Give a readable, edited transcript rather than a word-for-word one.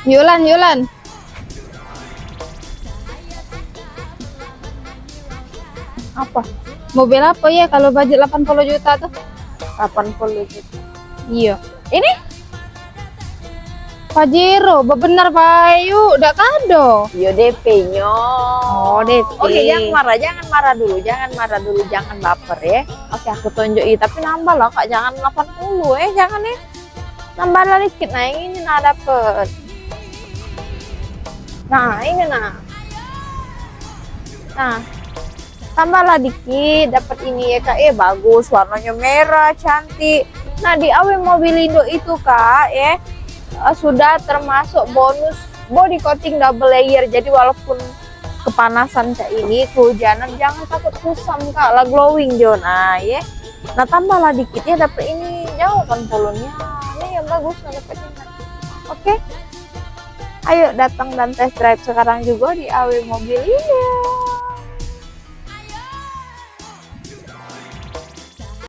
Yulan, Yulan. Apa? Mobil apa ya kalau budget 80 juta tuh? 80 juta. Iya. Ini Pajero, benar Bayu, udah kado. Yo DP-nya. Oh, DP. Oke, jangan marah dulu, jangan baper ya. Oke, aku tunjukin, tapi nambah lah Kak, jangan 80 jangan ya. Nambah lah dikit, nah yang ini nah dapet. Nah, ini nah. Nah, tambahlah dikit, dapat ini ya Kak. Bagus, warnanya merah, cantik. Nah, di AW Mobilindo itu Kak, sudah termasuk bonus body coating double layer. Jadi walaupun kepanasan kayak ini, kehujanan, jangan takut kusam Kak, lah glowing dia. Nah, ya. Nah, tambahlah dikit ya, dapat ini jauh kan polonnya. Ini yang bagus nah dapat ini. Oke. Ayo datang dan test drive sekarang juga di AW Mobilindo.